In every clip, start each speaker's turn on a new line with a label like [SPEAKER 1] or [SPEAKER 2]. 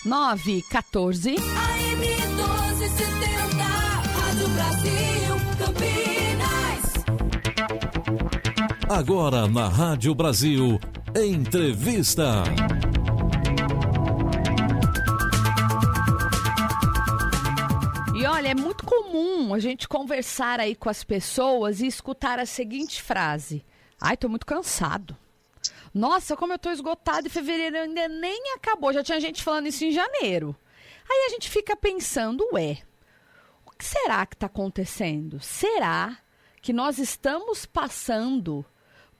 [SPEAKER 1] 914.
[SPEAKER 2] AM 1270, Rádio Brasil, Campinas.
[SPEAKER 3] Agora na Rádio Brasil, entrevista.
[SPEAKER 1] E olha, é muito comum a gente conversar aí com as pessoas e escutar a seguinte frase: ai, tô muito cansado. Nossa, como eu tô esgotado e fevereiro ainda nem acabou. Já tinha gente falando isso em janeiro. Aí a gente fica pensando, o que será que tá acontecendo? Será que nós estamos passando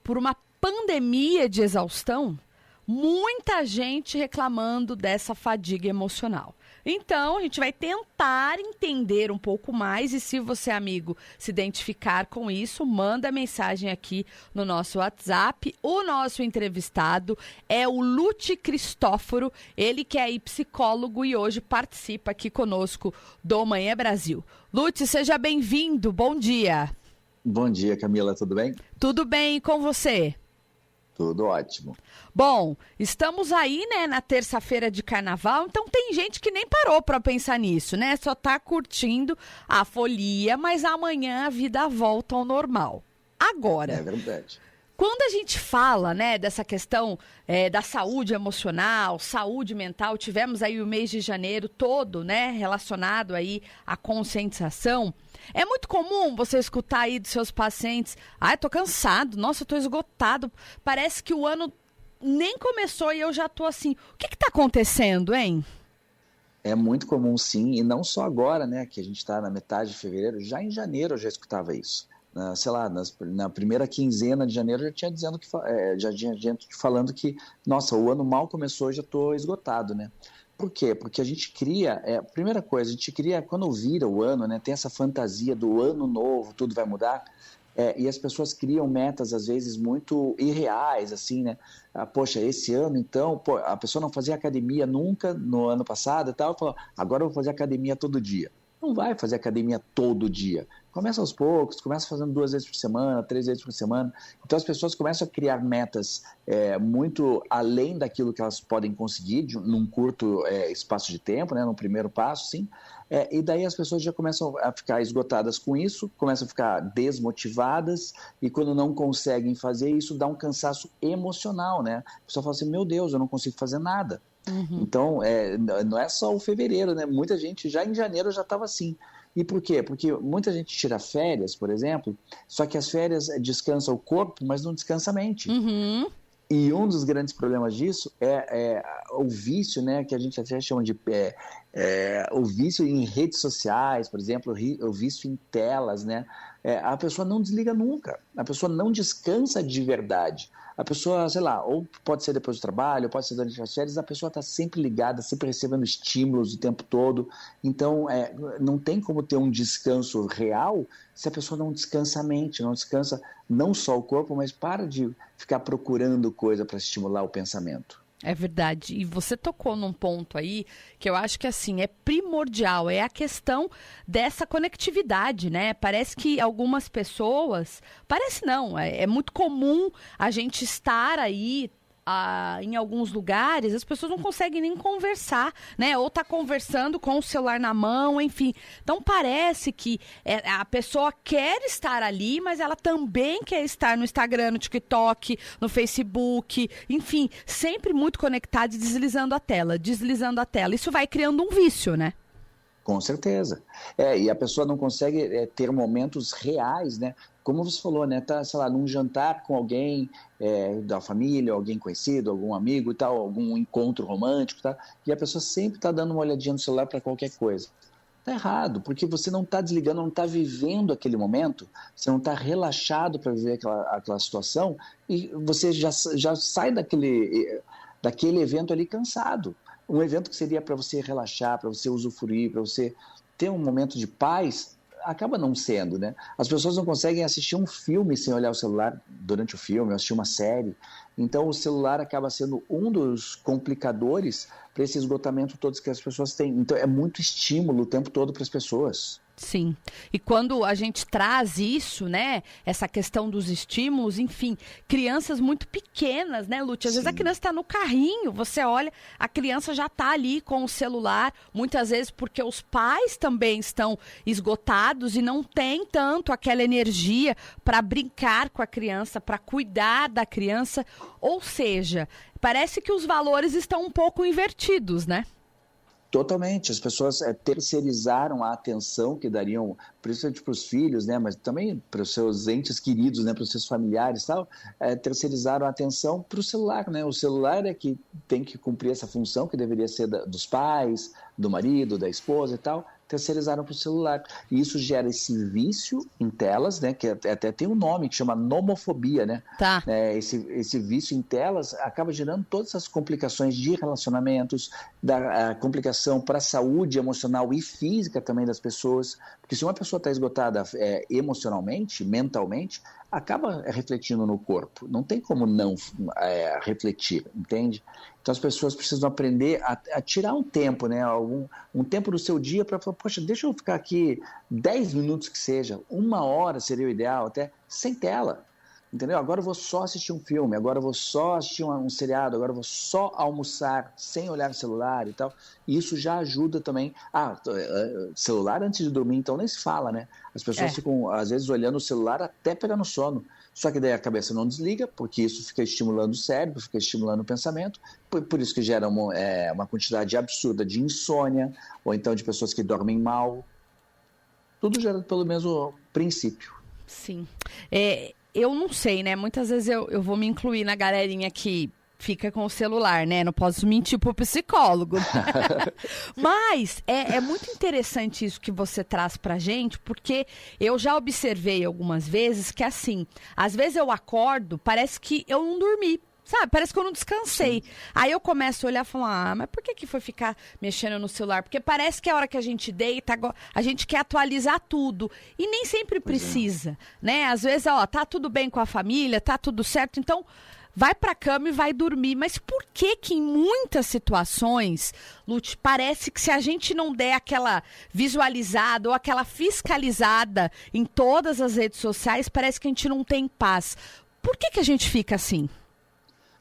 [SPEAKER 1] por uma pandemia de exaustão? Muita gente reclamando dessa fadiga emocional. Então, a gente vai tentar entender um pouco mais e se você, amigo, se identificar com isso, manda mensagem aqui no nosso WhatsApp. O nosso entrevistado é o Lute Cristóforo, ele que é aí psicólogo e hoje participa aqui conosco do Manhã Brasil. Lute, seja bem-vindo, bom dia.
[SPEAKER 4] Bom dia, Camila, tudo bem?
[SPEAKER 1] Tudo bem, e com você?
[SPEAKER 4] Tudo ótimo.
[SPEAKER 1] Bom, estamos aí, né, na terça-feira de carnaval, então tem gente que nem parou para pensar nisso, né? Só tá curtindo a folia, mas amanhã a vida volta ao normal. Agora,
[SPEAKER 4] É verdade.
[SPEAKER 1] quando a gente fala, né, dessa questão da saúde emocional, saúde mental, tivemos aí o mês de janeiro todo, né, relacionado aí à conscientização. É muito comum você escutar aí dos seus pacientes: ai, tô cansado, nossa, tô esgotado, parece que o ano nem começou e eu já tô assim. O que tá acontecendo, hein?
[SPEAKER 4] É muito comum, sim, e não só agora, né, que a gente está na metade de fevereiro, já em janeiro eu já escutava isso. Sei lá, na primeira quinzena de janeiro já tinha dizendo que já tinha gente falando que, nossa, o ano mal começou e já estou esgotado, né? Por quê? Porque a gente cria, primeira coisa, a gente cria, quando vira o ano, né, tem essa fantasia do ano novo, tudo vai mudar, e as pessoas criam metas, às vezes, muito irreais, assim, né? Poxa, esse ano, então, a pessoa não fazia academia nunca no ano passado e tal, falou, agora eu vou fazer academia todo dia. Não vai fazer academia todo dia. Começa aos poucos, começa fazendo 2 vezes por semana, 3 vezes por semana. Então as pessoas começam a criar metas muito além daquilo que elas podem conseguir num curto espaço de tempo, né, no primeiro passo, sim. E daí as pessoas já começam a ficar esgotadas com isso, começam a ficar desmotivadas e quando não conseguem fazer isso, dá um cansaço emocional, né? A pessoa fala assim, meu Deus, eu não consigo fazer nada. Uhum. Então, não é só o fevereiro, né? Muita gente já em janeiro já estava assim. E por quê? Porque muita gente tira férias, por exemplo, só que as férias descansam o corpo, mas não descansa a mente.
[SPEAKER 1] Uhum.
[SPEAKER 4] E um dos grandes problemas disso é o vício, né, que a gente até chama de o vício em redes sociais, por exemplo, o vício em telas, né? A pessoa não desliga nunca, a pessoa não descansa de verdade. A pessoa, sei lá, ou pode ser depois do trabalho, ou pode ser durante as férias, a pessoa está sempre ligada, sempre recebendo estímulos o tempo todo. Então, não tem como ter um descanso real se a pessoa não descansa a mente, não descansa não só o corpo, mas para de ficar procurando coisa para estimular o pensamento.
[SPEAKER 1] É verdade. E você tocou num ponto aí que eu acho que, assim, é primordial. É a questão dessa conectividade, né? Parece que algumas pessoas... Parece não. É muito comum a gente estar aí... em alguns lugares, as pessoas não conseguem nem conversar, né? Ou tá conversando com o celular na mão, enfim. Então parece que a pessoa quer estar ali, mas ela também quer estar no Instagram, no TikTok, no Facebook, enfim, sempre muito conectada e deslizando a tela. Isso vai criando um vício, né?
[SPEAKER 4] Com certeza. E a pessoa não consegue ter momentos reais, né? Como você falou, né? Tá, sei lá, num jantar com alguém da família, alguém conhecido, algum amigo e tal, algum encontro romântico, tá? E a pessoa sempre está dando uma olhadinha no celular para qualquer coisa. Tá errado, porque você não está desligando, não está vivendo aquele momento, você não está relaxado para viver aquela situação e você já sai daquele evento ali cansado. Um evento que seria para você relaxar, para você usufruir, para você ter um momento de paz, acaba não sendo, né? As pessoas não conseguem assistir um filme sem olhar o celular durante o filme, assistir uma série. Então o celular acaba sendo um dos complicadores para esse esgotamento todo que as pessoas têm. Então é muito estímulo o tempo todo para as pessoas.
[SPEAKER 1] Sim. E quando a gente traz isso, né, essa questão dos estímulos, enfim, crianças muito pequenas, né, Lúcia? Às vezes a criança está no carrinho, você olha, a criança já está ali com o celular, muitas vezes porque os pais também estão esgotados e não tem tanto aquela energia para brincar com a criança, para cuidar da criança. Ou seja, parece que os valores estão um pouco invertidos, né?
[SPEAKER 4] Totalmente, as pessoas terceirizaram a atenção que dariam, principalmente para os filhos, né, mas também para os seus entes queridos, né, para os seus familiares e tal, terceirizaram a atenção para o celular, né, o celular é que tem que cumprir essa função que deveria ser dos pais, do marido, da esposa e tal, terceirizaram para o celular. E isso gera esse vício em telas, né, que até tem um nome que chama nomofobia, né?
[SPEAKER 1] Tá.
[SPEAKER 4] Esse vício em telas acaba gerando todas essas complicações de relacionamentos, da complicação para a saúde emocional e física também das pessoas, porque se uma pessoa está esgotada emocionalmente, mentalmente, acaba refletindo no corpo. Não tem como não refletir, entende? Então as pessoas precisam aprender a tirar um tempo, né? Um tempo do seu dia para falar, poxa, deixa eu ficar aqui 10 minutos que seja, 1 hora seria o ideal, até sem tela. Entendeu? Agora eu vou só assistir um filme, agora eu vou só assistir um seriado, agora eu vou só almoçar sem olhar o celular e tal. E isso já ajuda também. Celular antes de dormir, então nem se fala, né? As pessoas ficam, às vezes, olhando o celular até pegar no sono. Só que daí a cabeça não desliga, porque isso fica estimulando o cérebro, fica estimulando o pensamento. Por isso que gera uma quantidade absurda de insônia, ou então de pessoas que dormem mal. Tudo gera pelo mesmo princípio.
[SPEAKER 1] Sim. Eu não sei, né? Muitas vezes eu vou me incluir na galerinha que fica com o celular, né? Não posso mentir pro psicólogo. Mas é muito interessante isso que você traz pra gente, porque eu já observei algumas vezes que, assim, às vezes eu acordo, parece que eu não dormi. Sabe, parece que eu não descansei. Sim. Aí eu começo a olhar e falar, mas por que foi ficar mexendo no celular? Porque parece que a hora que a gente deita, a gente quer atualizar tudo. E nem sempre precisa, né? Às vezes, tá tudo bem com a família, tá tudo certo, então vai pra cama e vai dormir. Mas por que em muitas situações, Lute, parece que se a gente não der aquela visualizada ou aquela fiscalizada em todas as redes sociais, parece que a gente não tem paz. Por que a gente fica assim?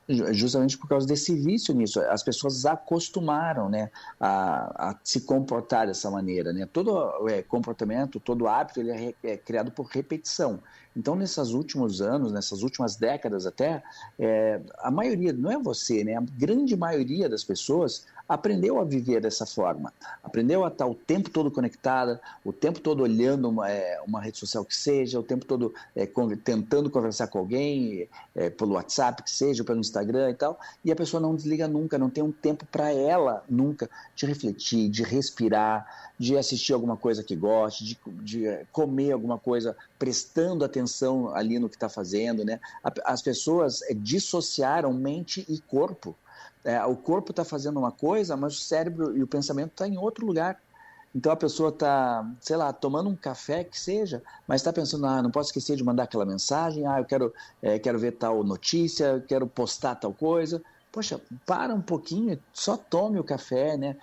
[SPEAKER 4] Justamente por causa desse vício nisso. As pessoas acostumaram, né, a se comportar dessa maneira, né? Todo comportamento, todo hábito, ele é criado por repetição. Então, nesses últimos anos, nessas últimas décadas até, a maioria, não é você, né? A grande maioria das pessoas aprendeu a viver dessa forma, aprendeu a estar o tempo todo conectada, o tempo todo olhando uma rede social que seja, o tempo todo tentando conversar com alguém, pelo WhatsApp que seja, pelo Instagram e tal, e a pessoa não desliga nunca, não tem um tempo para ela nunca de refletir, de respirar, de assistir alguma coisa que goste, de comer alguma coisa prestando atenção ali no que está fazendo, né? As pessoas dissociaram mente e corpo. O corpo está fazendo uma coisa, mas o cérebro e o pensamento estão em outro lugar. Então a pessoa está, sei lá, tomando um café que seja, mas está pensando, não posso esquecer de mandar aquela mensagem, eu quero ver tal notícia, quero postar tal coisa. Poxa, para um pouquinho, só tome o café, né?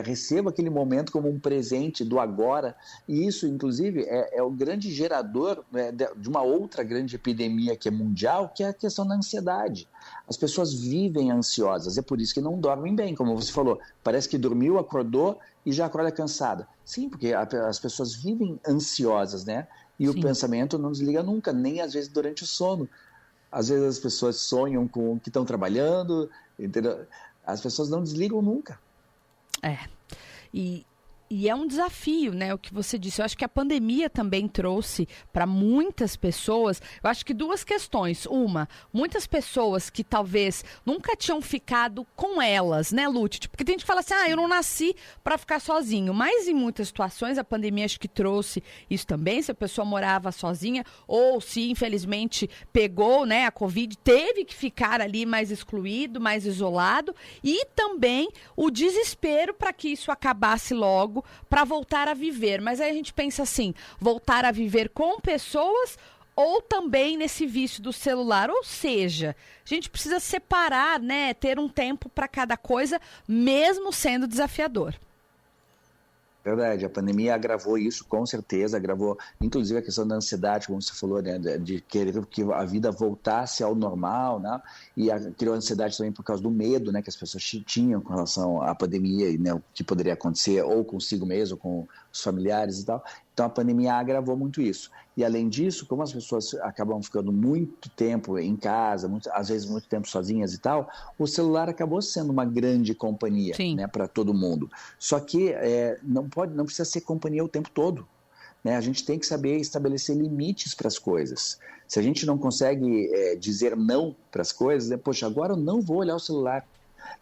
[SPEAKER 4] Receba aquele momento como um presente do agora. E isso, inclusive, é o grande gerador, né, de uma outra grande epidemia que é mundial, que é a questão da ansiedade. As pessoas vivem ansiosas, é por isso que não dormem bem, como você falou. Parece que dormiu, acordou e já acorda cansada. Sim, porque as pessoas vivem ansiosas, né? E Sim. O pensamento não desliga nunca, nem às vezes durante o sono. Às vezes as pessoas sonham com o que estão trabalhando, entendeu? As pessoas não desligam nunca.
[SPEAKER 1] E é um desafio, né, o que você disse. Eu acho que a pandemia também trouxe para muitas pessoas, eu acho que 2 questões. Uma, muitas pessoas que talvez nunca tinham ficado com elas, né, Lute? Porque tem gente que fala assim, eu não nasci para ficar sozinho. Mas em muitas situações a pandemia acho que trouxe isso também, se a pessoa morava sozinha ou se infelizmente pegou, né, a Covid, teve que ficar ali mais excluído, mais isolado. E também o desespero para que isso acabasse logo, para voltar a viver. Mas aí a gente pensa assim, voltar a viver com pessoas ou também nesse vício do celular. Ou seja, a gente precisa separar, né, ter um tempo para cada coisa, mesmo sendo desafiador.
[SPEAKER 4] Verdade, a pandemia agravou isso, com certeza, agravou, inclusive a questão da ansiedade, como você falou, né, de querer que a vida voltasse ao normal, né, e criou ansiedade também por causa do medo, né, que as pessoas tinham com relação à pandemia, e, né, o que poderia acontecer ou consigo mesmo, com os familiares e tal. Então a pandemia agravou muito isso. E além disso, como as pessoas acabam ficando muito tempo em casa, às vezes muito tempo sozinhas e tal, o celular acabou sendo uma grande companhia, né, para todo mundo. Só que não precisa ser companhia o tempo todo, né? A gente tem que saber estabelecer limites para as coisas. Se a gente não consegue dizer não para as coisas, poxa, agora eu não vou olhar o celular.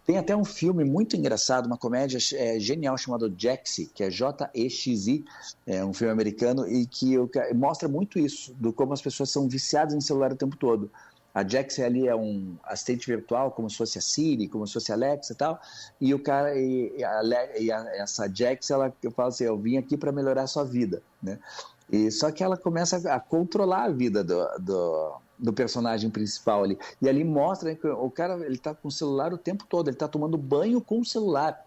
[SPEAKER 4] Tem até um filme muito engraçado, uma comédia genial chamada Jexi, que é Jexi, é um filme americano, e que mostra muito isso, do como as pessoas são viciadas em celular o tempo todo. A Jexi ali é um assistente virtual, como se fosse a Siri, como se fosse a Alexa e tal, e o cara, essa Jexi, ela fala assim, eu vim aqui para melhorar a sua vida, né? E só que ela começa a controlar a vida do personagem principal ali. E ali mostra, né, que o cara, ele está com o celular o tempo todo, ele está tomando banho com o celular.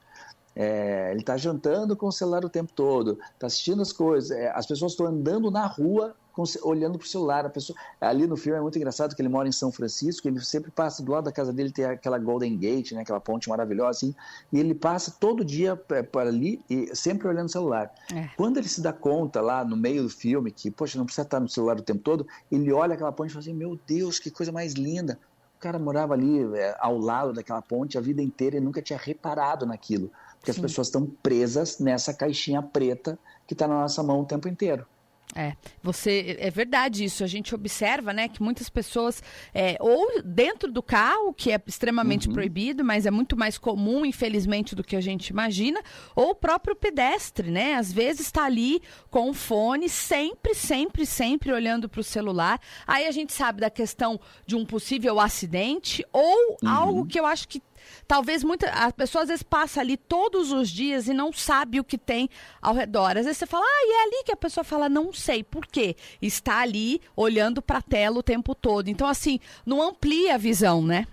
[SPEAKER 4] Ele está jantando com o celular o tempo todo, está assistindo as coisas, as pessoas estão andando na rua olhando para o celular. Ali no filme é muito engraçado que ele mora em São Francisco, ele sempre passa do lado da casa dele, tem aquela Golden Gate, né, aquela ponte maravilhosa, assim, e ele passa todo dia para ali e sempre olhando o celular. Quando ele se dá conta lá no meio do filme que, poxa, não precisa estar no celular o tempo todo, ele olha aquela ponte e fala assim, meu Deus, que coisa mais linda. O cara morava ali ao lado daquela ponte a vida inteira e nunca tinha reparado naquilo. Porque as pessoas estão presas nessa caixinha preta que está na nossa mão o tempo inteiro.
[SPEAKER 1] É verdade isso, a gente observa, né, que muitas pessoas, ou dentro do carro, que é extremamente proibido, mas é muito mais comum, infelizmente, do que a gente imagina, ou o próprio pedestre, né, às vezes está ali com o fone, sempre olhando para o celular. Aí a gente sabe da questão de um possível acidente, ou algo que eu acho que talvez a pessoa às vezes passa ali todos os dias e não sabe o que tem ao redor. Às vezes você fala, e é ali que a pessoa fala, não sei por quê. Está ali olhando para a tela o tempo todo. Então, assim, não amplia a visão, né?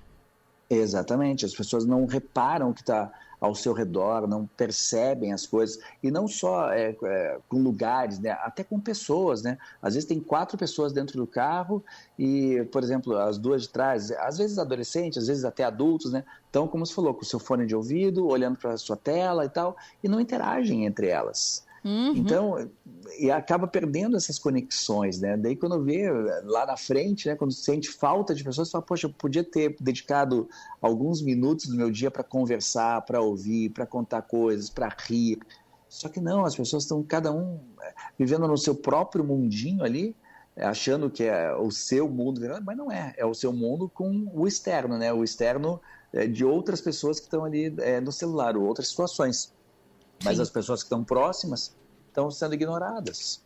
[SPEAKER 4] Exatamente, as pessoas não reparam o que está ao seu redor, não percebem as coisas, e não só com lugares, né? Até com pessoas, né? Às vezes tem 4 pessoas dentro do carro e, por exemplo, as 2 de trás, às vezes adolescentes, às vezes até adultos, né? Então, como você falou, com o seu fone de ouvido, olhando para a sua tela e tal, e não interagem entre elas. Então, e acaba perdendo essas conexões, né? Daí quando vê lá na frente, né, quando sente falta de pessoas, você fala, poxa, eu podia ter dedicado alguns minutos do meu dia para conversar, para ouvir, para contar coisas, para rir. Só que não, as pessoas estão cada um vivendo no seu próprio mundinho ali, achando que é o seu mundo, mas não é. É o seu mundo com o externo, né? O externo de outras pessoas que estão ali no celular, ou outras situações. Mas as pessoas que estão próximas estão sendo ignoradas.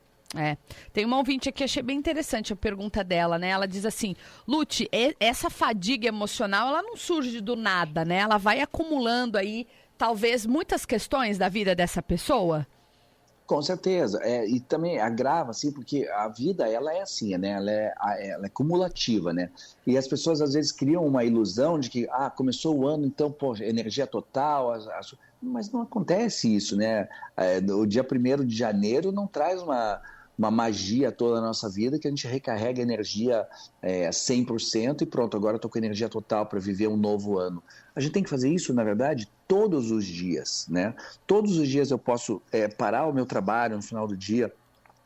[SPEAKER 1] Tem uma ouvinte aqui, achei bem interessante a pergunta dela, né? Ela diz assim, Lute, essa fadiga emocional, ela não surge do nada, né? Ela vai acumulando aí, talvez, muitas questões da vida dessa pessoa?
[SPEAKER 4] Com certeza, e também agrava, assim, porque a vida, ela é assim, né? Ela é cumulativa, né? E as pessoas, às vezes, criam uma ilusão de que, começou o ano, então, pô, energia total, mas não acontece isso, né? O dia 1º de janeiro não traz uma magia toda na nossa vida que a gente recarrega energia 100% e pronto, agora eu estou com energia total para viver um novo ano. A gente tem que fazer isso, na verdade, todos os dias, né? Todos os dias eu posso parar o meu trabalho no final do dia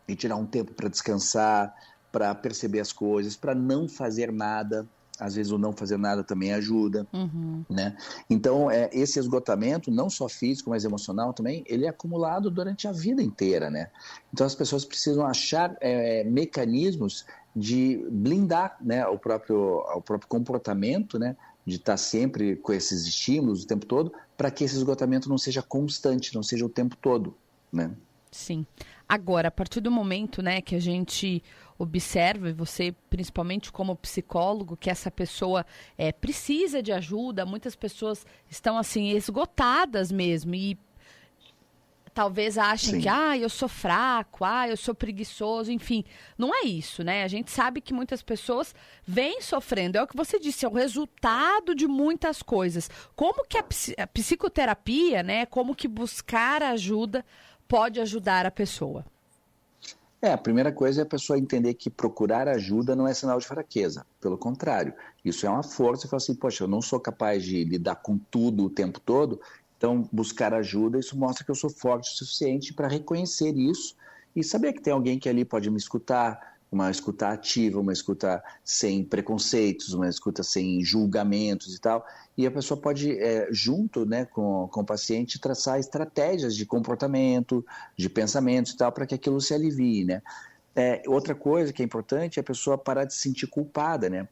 [SPEAKER 4] e tirar um tempo para descansar, para perceber as coisas, para não fazer nada. Às vezes o não fazer nada também ajuda, né? Então, esse esgotamento, não só físico, mas emocional também, ele é acumulado durante a vida inteira, né? Então, as pessoas precisam achar mecanismos de blindar, né, o próprio comportamento, né, de estar sempre com esses estímulos o tempo todo, para que esse esgotamento não seja constante, não seja o tempo todo, né?
[SPEAKER 1] Sim. Agora, a partir do momento, né, que a gente observa, e você principalmente como psicólogo, que essa pessoa precisa de ajuda, muitas pessoas estão assim esgotadas mesmo e talvez achem que eu sou fraco, eu sou preguiçoso, enfim, não é isso, né? A gente sabe que muitas pessoas vêm sofrendo, é o que você disse, é o resultado de muitas coisas. Como que a psicoterapia, né, como que buscar ajuda pode ajudar a pessoa?
[SPEAKER 4] A primeira coisa é a pessoa entender que procurar ajuda não é sinal de fraqueza. Pelo contrário, isso é uma força. Você fala assim, poxa, eu não sou capaz de lidar com tudo o tempo todo, então buscar ajuda, isso mostra que eu sou forte o suficiente para reconhecer isso e saber que tem alguém que ali pode me escutar, uma escuta ativa, uma escuta sem preconceitos, uma escuta sem julgamentos e tal. E a pessoa pode, junto, né, com o paciente, traçar estratégias de comportamento, de pensamentos e tal, para que aquilo se alivie, né? Outra coisa que é importante é a pessoa parar de se sentir culpada, né?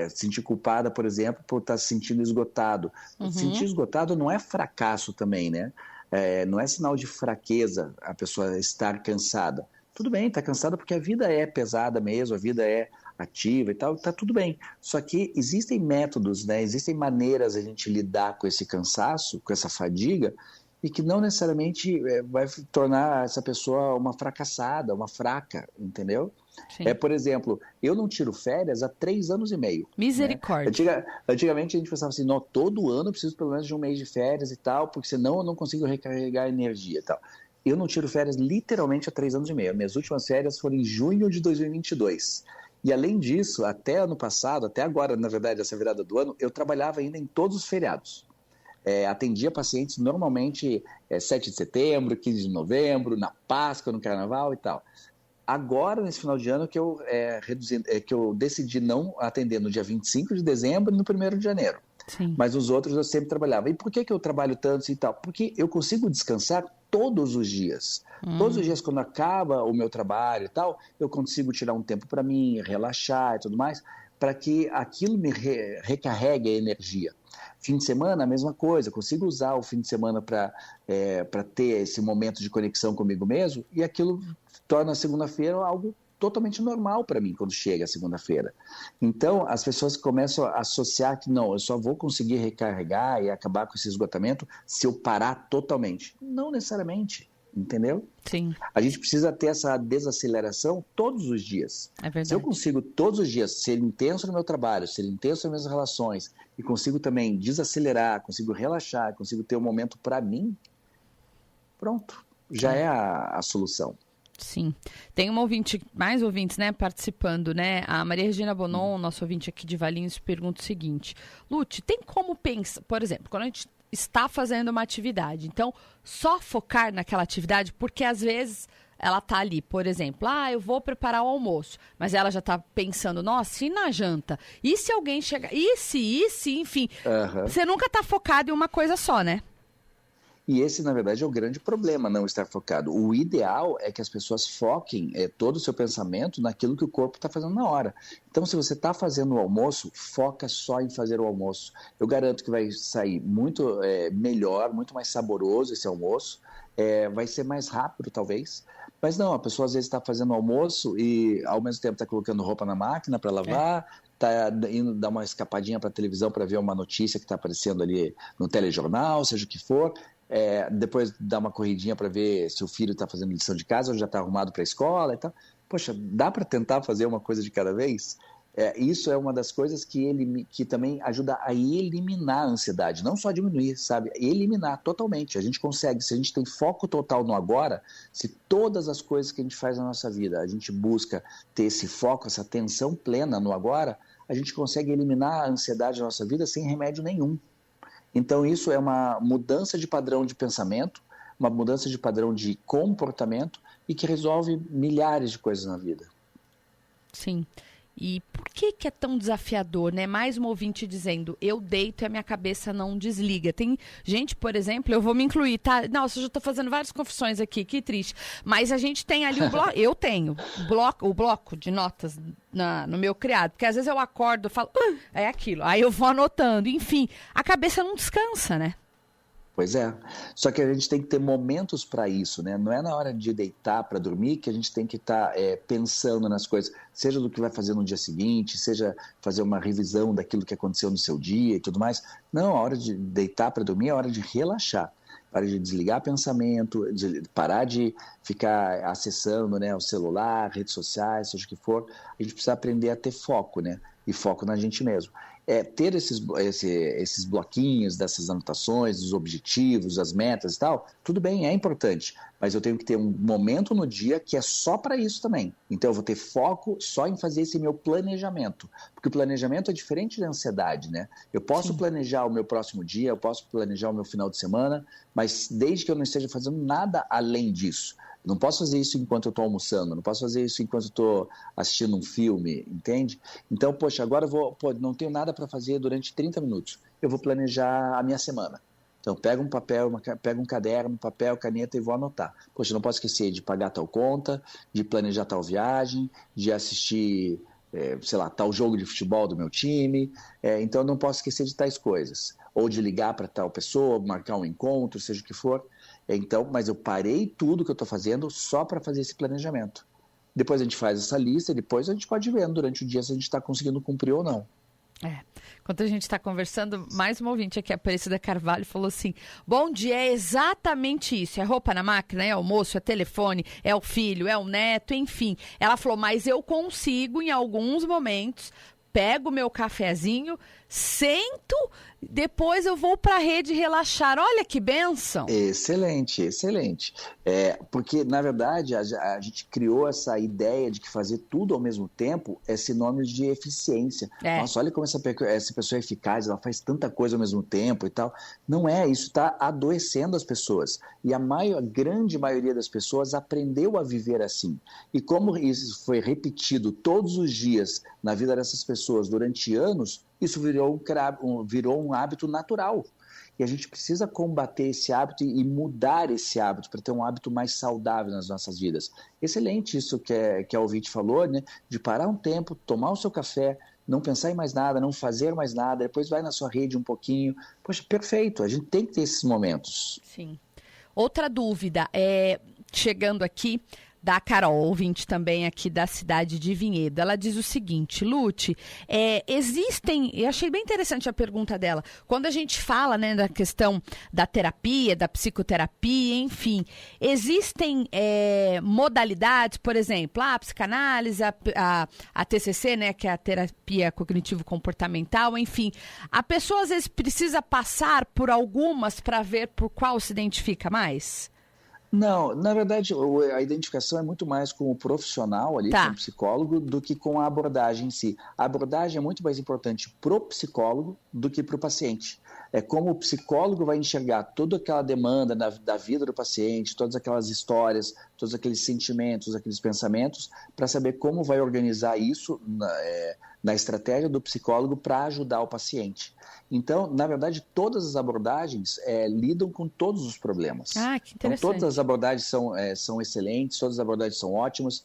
[SPEAKER 4] Sentir culpada, por exemplo, por estar se sentindo esgotado. Se sentir esgotado não é fracasso também, né? Não é sinal de fraqueza a pessoa estar cansada. Tudo bem, está cansada porque a vida é pesada mesmo, a vida é ativa e tal, está tudo bem. Só que existem métodos, né? Existem maneiras de a gente lidar com esse cansaço, com essa fadiga, e que não necessariamente vai tornar essa pessoa uma fracassada, uma fraca, entendeu? Por exemplo, eu não tiro férias há 3 anos e meio.
[SPEAKER 1] Misericórdia.
[SPEAKER 4] Né? Antigamente a gente pensava assim, não, todo ano eu preciso pelo menos de um mês de férias e tal, porque senão eu não consigo recarregar energia e tal. Eu não tiro férias literalmente há 3 anos e meio. Minhas últimas férias foram em junho de 2022. E além disso, até ano passado, até agora, na verdade, essa virada do ano, eu trabalhava ainda em todos os feriados. Atendia pacientes normalmente 7 de setembro, 15 de novembro, na Páscoa, no Carnaval e tal. Agora, nesse final de ano, que eu decidi não atender no dia 25 de dezembro e no 1º de janeiro.
[SPEAKER 1] Sim.
[SPEAKER 4] Mas os outros eu sempre trabalhava. E por que eu trabalho tanto e tal? Porque eu consigo descansar todos os dias. Todos os dias, quando acaba o meu trabalho e tal, eu consigo tirar um tempo para mim, relaxar e tudo mais, para que aquilo me recarregue a energia. Fim de semana, a mesma coisa. Eu consigo usar o fim de semana para ter esse momento de conexão comigo mesmo, e aquilo torna a segunda-feira algo totalmente normal para mim quando chega a segunda-feira. Então, as pessoas começam a associar que não, eu só vou conseguir recarregar e acabar com esse esgotamento se eu parar totalmente. Não necessariamente, entendeu?
[SPEAKER 1] Sim.
[SPEAKER 4] A gente precisa ter essa desaceleração todos os dias.
[SPEAKER 1] É verdade.
[SPEAKER 4] Se eu consigo todos os dias ser intenso no meu trabalho, ser intenso nas minhas relações, e consigo também desacelerar, consigo relaxar, consigo ter um momento para mim, pronto, já é a solução.
[SPEAKER 1] Sim. Tem uma ouvinte, mais ouvintes, né, participando, né? A Maria Regina Bonon, nosso ouvinte aqui de Valinhos, pergunta o seguinte: Lute, tem como pensar, por exemplo, quando a gente está fazendo uma atividade, então só focar naquela atividade, porque às vezes ela tá ali, por exemplo, eu vou preparar o almoço, mas ela já tá pensando, nossa, e na janta? E se alguém chegar? E se, enfim. Você nunca tá focado em uma coisa só, né?
[SPEAKER 4] E esse, na verdade, é o grande problema, não estar focado. O ideal é que as pessoas foquem todo o seu pensamento naquilo que o corpo está fazendo na hora. Então, se você está fazendo o almoço, foca só em fazer o almoço. Eu garanto que vai sair muito melhor, muito mais saboroso esse almoço. Vai ser mais rápido, talvez. Mas não, a pessoa às vezes está fazendo o almoço e, ao mesmo tempo, está colocando roupa na máquina para lavar, está indo dar uma escapadinha para a televisão para ver uma notícia que está aparecendo ali no telejornal, seja o que for. Depois dá uma corridinha para ver se o filho está fazendo lição de casa ou já está arrumado para a escola e tal. Poxa, dá para tentar fazer uma coisa de cada vez? Isso é uma das coisas que também ajuda a eliminar a ansiedade, não só diminuir, sabe? Eliminar totalmente. A gente consegue, se a gente tem foco total no agora, se todas as coisas que a gente faz na nossa vida, a gente busca ter esse foco, essa atenção plena no agora, a gente consegue eliminar a ansiedade da nossa vida sem remédio nenhum. Então, isso é uma mudança de padrão de pensamento, uma mudança de padrão de comportamento e que resolve milhares de coisas na vida.
[SPEAKER 1] Sim. E por que é tão desafiador, né? Mais um ouvinte dizendo, eu deito e a minha cabeça não desliga. Tem gente, por exemplo, eu vou me incluir, tá? Nossa, eu já tô fazendo várias confissões aqui, que triste. Mas a gente tem ali o bloco, eu tenho o bloco de notas no meu criado, porque às vezes eu acordo e falo, é aquilo. Aí eu vou anotando, enfim, a cabeça não descansa, né?
[SPEAKER 4] Pois é, só que a gente tem que ter momentos para isso, né? Não é na hora de deitar para dormir que a gente tem que estar pensando nas coisas, seja do que vai fazer no dia seguinte, seja fazer uma revisão daquilo que aconteceu no seu dia e tudo mais. Não, a hora de deitar para dormir é a hora de relaxar, para de desligar pensamento, de parar de ficar acessando, né, o celular, redes sociais, seja o que for. A gente precisa aprender a ter foco, né? E foco na gente mesmo. ter esses bloquinhos dessas anotações, os objetivos, as metas e tal, tudo bem, é importante, mas eu tenho que ter um momento no dia que é só para isso também. Então eu vou ter foco só em fazer esse meu planejamento, porque o planejamento é diferente da ansiedade, né? Eu posso planejar o meu próximo dia, eu posso planejar o meu final de semana, mas desde que eu não esteja fazendo nada além disso. Não posso fazer isso enquanto eu estou almoçando, não posso fazer isso enquanto eu estou assistindo um filme, entende? Então, poxa, agora eu não tenho nada para fazer durante 30 minutos. Eu vou planejar a minha semana. Então, pego um papel, pego um caderno, papel, caneta e vou anotar. Poxa, não posso esquecer de pagar tal conta, de planejar tal viagem, de assistir, sei lá, tal jogo de futebol do meu time. Então, eu não posso esquecer de tais coisas. Ou de ligar para tal pessoa, marcar um encontro, seja o que for. Então, mas eu parei tudo que eu estou fazendo só para fazer esse planejamento. Depois a gente faz essa lista e depois a gente pode ver durante o dia se a gente está conseguindo cumprir ou não.
[SPEAKER 1] Enquanto a gente está conversando, mais uma ouvinte aqui, a Aparecida Carvalho, falou assim: bom dia, é exatamente isso, é roupa na máquina, é almoço, é telefone, é o filho, é o neto, enfim. Ela falou, mas eu consigo em alguns momentos, pego o meu cafezinho, sento, depois eu vou para a rede relaxar. Olha que bênção!
[SPEAKER 4] Excelente, excelente. Porque, na verdade, a gente criou essa ideia de que fazer tudo ao mesmo tempo é sinônimo de eficiência. Nossa, olha como essa pessoa é eficaz, ela faz tanta coisa ao mesmo tempo e tal. Não é, isso está adoecendo as pessoas. E a grande maioria das pessoas aprendeu a viver assim. E como isso foi repetido todos os dias na vida dessas pessoas durante anos, isso virou um hábito natural. E a gente precisa combater esse hábito e mudar esse hábito para ter um hábito mais saudável nas nossas vidas. Excelente isso que a ouvinte falou, né? De parar um tempo, tomar o seu café, não pensar em mais nada, não fazer mais nada, depois vai na sua rede um pouquinho. Poxa, perfeito, a gente tem que ter esses momentos.
[SPEAKER 1] Sim. Outra dúvida, chegando aqui, da Carol, ouvinte também aqui da cidade de Vinhedo. Ela diz o seguinte: Lute, eu achei bem interessante a pergunta dela, quando a gente fala, né, da questão da terapia, da psicoterapia, enfim, existem modalidades, por exemplo, a psicanálise, a TCC, né, que é a terapia cognitivo-comportamental, enfim, a pessoa às vezes precisa passar por algumas para ver por qual se identifica mais?
[SPEAKER 4] Não, na verdade, a identificação é muito mais com o profissional ali, com o psicólogo, do que com a abordagem em si. A abordagem é muito mais importante para o psicólogo do que para o paciente. É como o psicólogo vai enxergar toda aquela demanda da vida do paciente, todas aquelas histórias, todos aqueles sentimentos, aqueles pensamentos, para saber como vai organizar isso na estratégia do psicólogo para ajudar o paciente. Então, na verdade, todas as abordagens lidam com todos os problemas.
[SPEAKER 1] Ah, que interessante.
[SPEAKER 4] Então, todas as abordagens são excelentes, todas as abordagens são ótimas.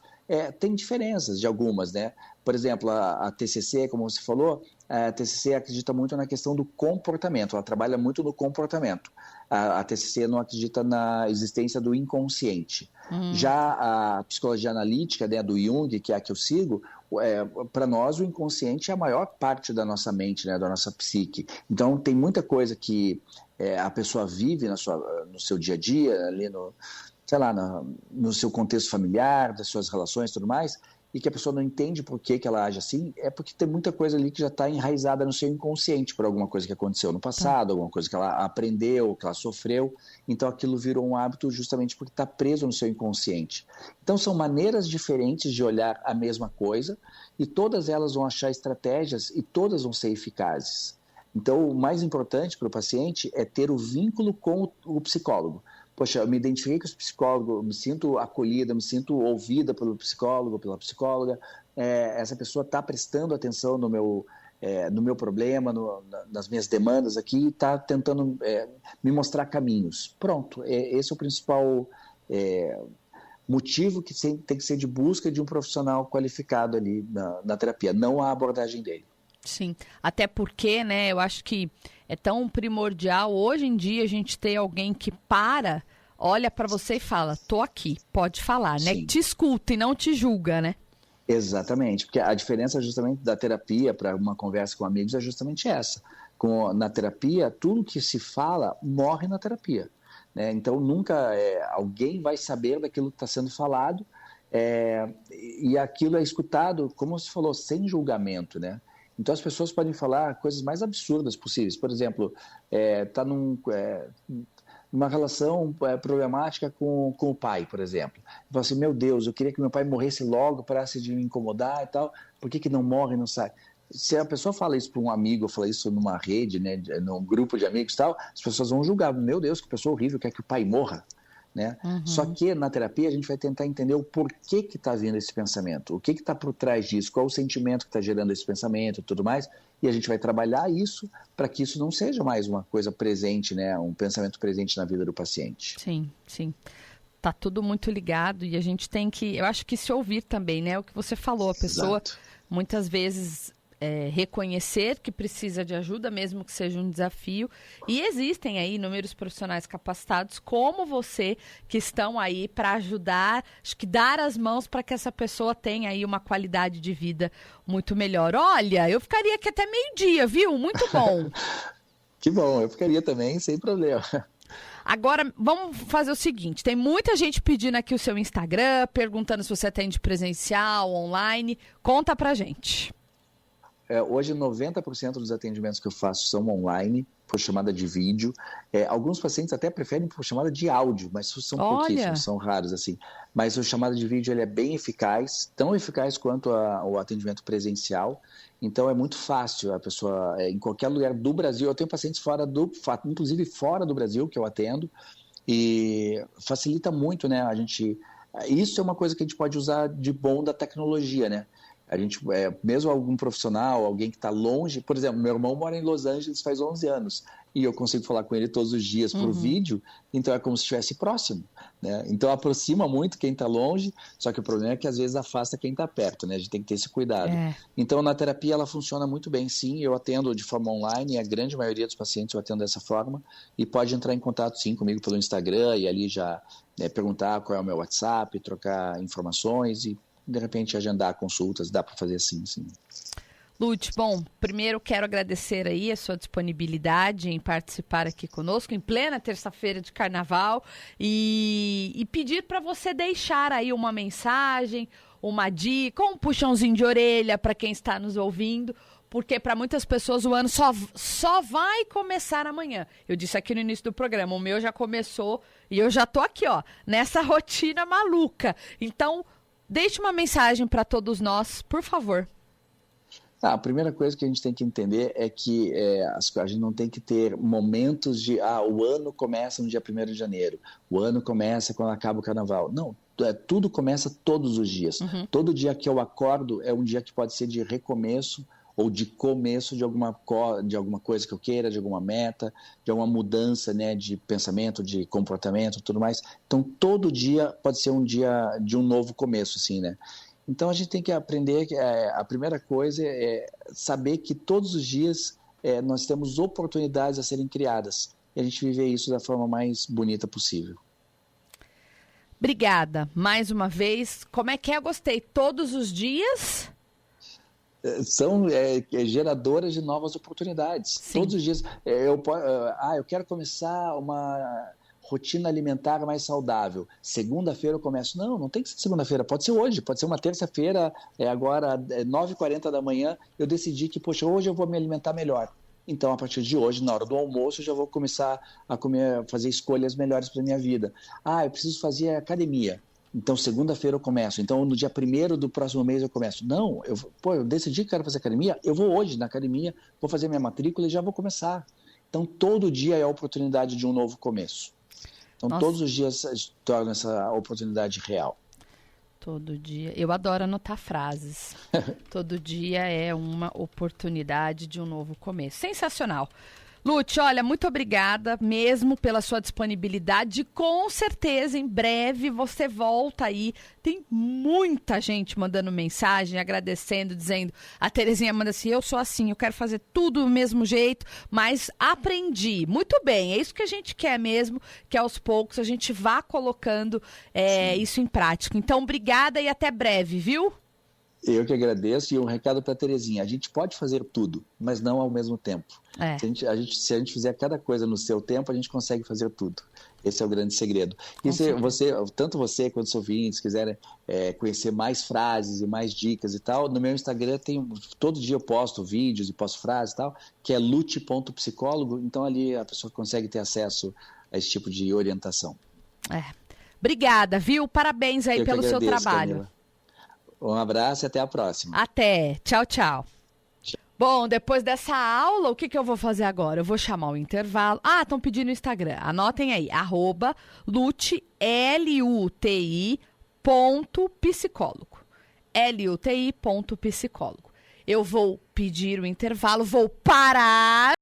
[SPEAKER 4] Tem diferenças de algumas, né? Por exemplo, a TCC, como você falou, a TCC acredita muito na questão do comportamento, ela trabalha muito no comportamento. A TCC não acredita na existência do inconsciente. Já a psicologia analítica, né, do Jung, que é a que eu sigo, para nós o inconsciente é a maior parte da nossa mente, né, da nossa psique. Então tem muita coisa que a pessoa vive no seu dia a dia, ali no seu contexto familiar, das suas relações e tudo mais, e que a pessoa não entende por que ela age assim, é porque tem muita coisa ali que já está enraizada no seu inconsciente por alguma coisa que aconteceu no passado, alguma coisa que ela aprendeu, que ela sofreu. Então aquilo virou um hábito justamente porque está preso no seu inconsciente. Então são maneiras diferentes de olhar a mesma coisa e todas elas vão achar estratégias e todas vão ser eficazes. Então o mais importante para o paciente é ter o vínculo com o psicólogo. Poxa, eu me identifiquei com esse psicólogo, eu me sinto acolhida, me sinto ouvida pelo psicólogo, pela psicóloga, essa pessoa está prestando atenção no meu problema, nas minhas demandas aqui, está tentando me mostrar caminhos. Pronto, esse é o principal motivo que tem que ser de busca de um profissional qualificado ali na terapia, não a abordagem dele.
[SPEAKER 1] Sim, até porque, né, eu acho que é tão primordial hoje em dia a gente ter alguém que olha para você e fala, tô aqui, pode falar, né?
[SPEAKER 4] Sim.
[SPEAKER 1] Te escuta e não te julga, né?
[SPEAKER 4] Exatamente, porque a diferença justamente da terapia para uma conversa com amigos é justamente essa. Na terapia, tudo que se fala morre na terapia, né? Então nunca alguém vai saber daquilo que está sendo falado e aquilo é escutado, como você falou, sem julgamento, né? Então as pessoas podem falar coisas mais absurdas possíveis. Por exemplo, tá numa relação problemática com o pai, por exemplo. Fala assim, meu Deus, eu queria que meu pai morresse logo, parasse de me incomodar e tal, por que não morre e não sai? Se a pessoa fala isso para um amigo, ou fala isso numa rede, né, num grupo de amigos e tal, as pessoas vão julgar, meu Deus, que pessoa horrível, quer que o pai morra. Né? Só que na terapia a gente vai tentar entender o porquê que está vindo esse pensamento, o que está por trás disso, qual o sentimento que está gerando esse pensamento e tudo mais, e a gente vai trabalhar isso para que isso não seja mais uma coisa presente, né? Um pensamento presente na vida do paciente.
[SPEAKER 1] Sim, sim. Tá tudo muito ligado e a gente tem que, eu acho que se ouvir também, né? O que você falou, a pessoa
[SPEAKER 4] Exato.
[SPEAKER 1] muitas vezes reconhecer que precisa de ajuda, mesmo que seja um desafio. E existem aí inúmeros profissionais capacitados como você, que estão aí para ajudar, acho que dar as mãos para que essa pessoa tenha aí uma qualidade de vida muito melhor. Olha, eu ficaria aqui até meio-dia, viu? Muito bom.
[SPEAKER 4] Que bom, eu ficaria também, sem problema.
[SPEAKER 1] Agora, vamos fazer o seguinte, tem muita gente pedindo aqui o seu Instagram, perguntando se você atende presencial, online. Conta pra gente.
[SPEAKER 4] Hoje, 90% dos atendimentos que eu faço são online, por chamada de vídeo. Alguns pacientes até preferem por chamada de áudio, mas são pouquíssimos, são raros, assim. Mas a chamada de vídeo ele é bem eficaz, tão eficaz quanto o atendimento presencial. Então, é muito fácil a pessoa, em qualquer lugar do Brasil. Eu tenho pacientes inclusive fora do Brasil, que eu atendo, e facilita muito, né? Isso é uma coisa que a gente pode usar de bom da tecnologia, né? A gente, mesmo algum profissional, alguém que está longe, por exemplo, meu irmão mora em Los Angeles faz 11 anos e eu consigo falar com ele todos os dias por vídeo, então é como se estivesse próximo, né? Então aproxima muito quem está longe, só que o problema é que às vezes afasta quem está perto, né? A gente tem que ter esse cuidado. Então na terapia ela funciona muito bem, sim, eu atendo de forma online, e a grande maioria dos pacientes eu atendo dessa forma, e pode entrar em contato sim comigo pelo Instagram e ali já perguntar qual é o meu WhatsApp, trocar informações e de repente agendar consultas, dá para fazer assim, sim.
[SPEAKER 1] Lute, bom, primeiro quero agradecer aí a sua disponibilidade em participar aqui conosco, em plena terça-feira de carnaval, e pedir para você deixar aí uma mensagem, uma dica, um puxãozinho de orelha para quem está nos ouvindo, porque para muitas pessoas o ano só vai começar amanhã. Eu disse aqui no início do programa, o meu já começou e eu já tô aqui, ó, nessa rotina maluca. Então, deixe uma mensagem para todos nós, por favor.
[SPEAKER 4] A primeira coisa que a gente tem que entender é que a gente não tem que ter momentos de o ano começa no dia 1º de janeiro, o ano começa quando acaba o carnaval. Não, tudo começa todos os dias. Todo dia que eu acordo é um dia que pode ser de recomeço ou de começo de alguma coisa que eu queira, de alguma meta, de alguma mudança, né, de pensamento, de comportamento, tudo mais. Então, todo dia pode ser um dia de um novo começo, assim, né? Então, a gente tem que aprender, a primeira coisa é saber que todos os dias nós temos oportunidades a serem criadas. E a gente viver isso da forma mais bonita possível.
[SPEAKER 1] Obrigada. Mais uma vez, como é que é? Eu gostei. Todos os dias...
[SPEAKER 4] São geradoras de novas oportunidades. Sim. Todos os dias. Eu quero começar uma rotina alimentar mais saudável. Segunda-feira eu começo. Não tem que ser segunda-feira. Pode ser hoje. Pode ser uma terça-feira, agora 9h40 da manhã. Eu decidi que, poxa, hoje eu vou me alimentar melhor. Então, a partir de hoje, na hora do almoço, eu já vou começar a fazer escolhas melhores para a minha vida. Eu preciso fazer academia. Então, segunda-feira eu começo. Então, no dia 1º do próximo mês eu começo. Não, eu decidi que quero fazer academia, eu vou hoje na academia, vou fazer minha matrícula e já vou começar. Então, todo dia é a oportunidade de um novo começo. Então, todos os dias torna essa oportunidade real.
[SPEAKER 1] Todo dia. Eu adoro anotar frases. Todo dia é uma oportunidade de um novo começo. Sensacional. Lute, olha, muito obrigada mesmo pela sua disponibilidade. Com certeza, em breve você volta aí. Tem muita gente mandando mensagem, agradecendo, dizendo... A Terezinha manda assim, eu sou assim, eu quero fazer tudo do mesmo jeito, mas aprendi. Muito bem, é isso que a gente quer mesmo, que aos poucos a gente vá colocando isso em prática. Então, obrigada e até breve, viu?
[SPEAKER 4] Eu que agradeço, e um recado para a Terezinha, a gente pode fazer tudo, mas não ao mesmo tempo. Se a gente fizer cada coisa no seu tempo, a gente consegue fazer tudo. Esse é o grande segredo. E tanto você quanto os ouvintes quiserem conhecer mais frases e mais dicas e tal, no meu Instagram todo dia eu posto vídeos e posto frases e tal, que é lute.psicólogo, então ali a pessoa consegue ter acesso a esse tipo de orientação.
[SPEAKER 1] Obrigada, viu? Parabéns aí pelo seu trabalho.
[SPEAKER 4] Camila. Um abraço e até a próxima.
[SPEAKER 1] Até. Tchau, tchau. Bom, depois dessa aula, o que eu vou fazer agora? Eu vou chamar o intervalo. Estão pedindo no Instagram. Anotem aí, @lute, LUTI.psicólogo. LUTI.psicólogo. Eu vou pedir o intervalo, vou parar